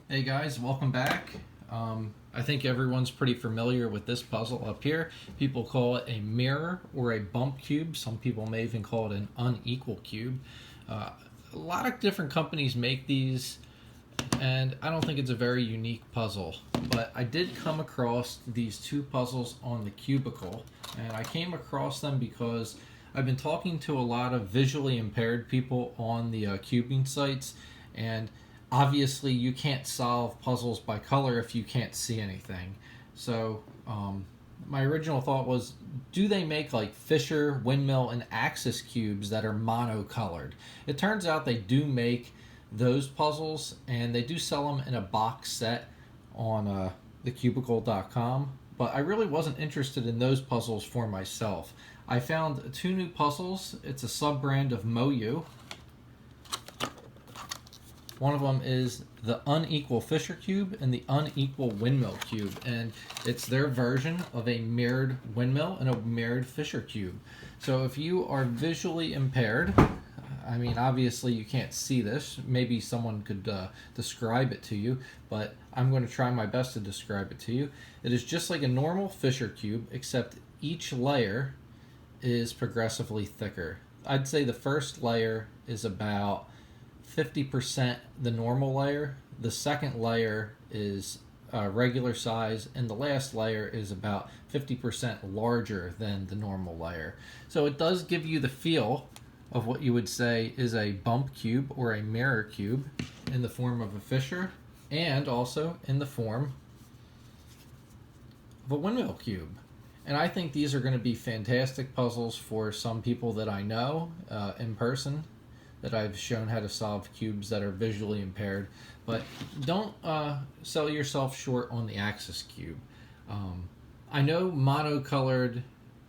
Hey guys, welcome back. I think everyone's pretty familiar with this puzzle up here. People call it a mirror or a bump cube. Some people may even call it an unequal cube. A lot of different companies make these, and I don't think it's a very unique puzzle. But I did come across these two puzzles on the Cubicle, and I came across them because I've been talking to a lot of visually impaired people on the cubing sites, and obviously you can't solve puzzles by color if you can't see anything. So my original thought was, do they make like Fisher, Windmill, and Axis cubes that are monocolored? It turns out they do make those puzzles, and they do sell them in a box set on thecubicle.com, but I really wasn't interested in those puzzles for myself. I found two new puzzles. It's a sub-brand of Moyu. One of them is the unequal Fisher cube and the unequal Windmill cube, and it's their version of a mirrored Windmill and a mirrored Fisher cube. So if you are visually impaired, I mean, obviously you can't see this. Maybe someone could describe it to you, but I'm going to try my best to describe it to you. It is just like a normal Fisher cube, except each layer is progressively thicker. I'd say the first layer is about 50% the normal layer, the second layer is regular size, and the last layer is about 50% larger than the normal layer. So it does give you the feel of what you would say is a bump cube or a mirror cube in the form of a Fisher, and also in the form of a Windmill cube. And I think these are going to be fantastic puzzles for some people that I know in person, that I've shown how to solve cubes that are visually impaired. But don't sell yourself short on the Axis cube. I know monocolored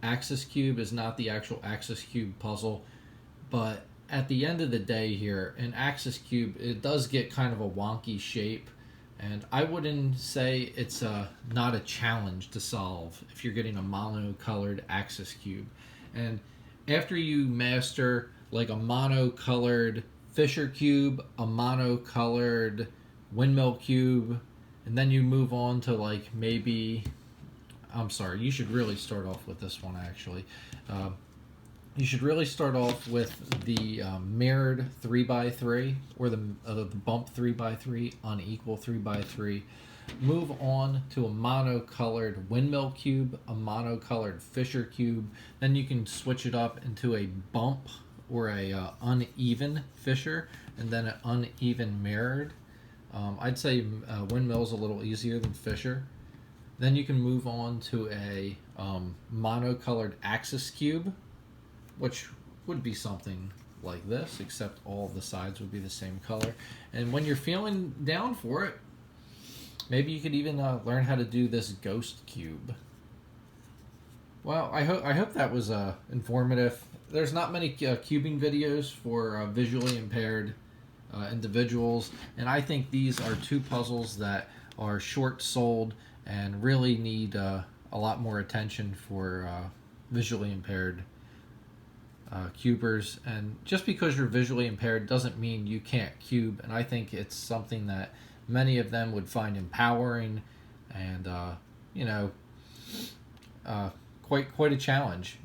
Axis cube is not the actual Axis cube puzzle, but at the end of the day here, an Axis cube, it does get kind of a wonky shape, and I wouldn't say it's not a challenge to solve if you're getting a monocolored Axis cube. And after you master like a monocolored Fisher cube, a monocolored Windmill cube, and then you move on to like maybe, I'm sorry, you should really start off with this one actually. You should really start off with the mirrored 3x3 or the bump 3x3, unequal 3x3. Move on to a monocolored Windmill cube, a monocolored Fisher cube. Then you can switch it up into a bump or a uneven Fisher, and then an uneven mirrored. I'd say Windmill's a little easier than Fisher. Then you can move on to a monocolored Axis cube, which would be something like this, except all of the sides would be the same color. And when you're feeling down for it, maybe you could even learn how to do this ghost cube. Well, I hope that was informative. There's not many cubing videos for visually impaired individuals, and I think these are two puzzles that are short-sold and really need a lot more attention for visually impaired cubers. And just because you're visually impaired doesn't mean you can't cube, and I think it's something that many of them would find empowering and quite a challenge.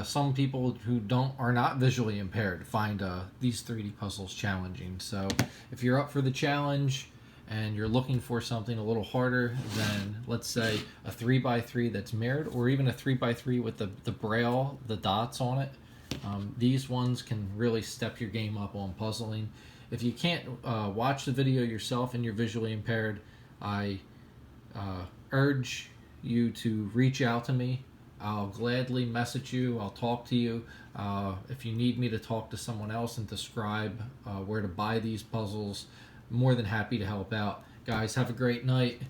Some people who are not visually impaired find these 3D puzzles challenging. So if you're up for the challenge and you're looking for something a little harder than, let's say, a 3x3 that's mirrored, or even a 3x3 with the Braille, the dots on it, these ones can really step your game up on puzzling. If you can't watch the video yourself and you're visually impaired, I urge you to reach out to me. I'll gladly message you. I'll talk to you. If you need me to talk to someone else and describe where to buy these puzzles, more than happy to help out. Guys, have a great night.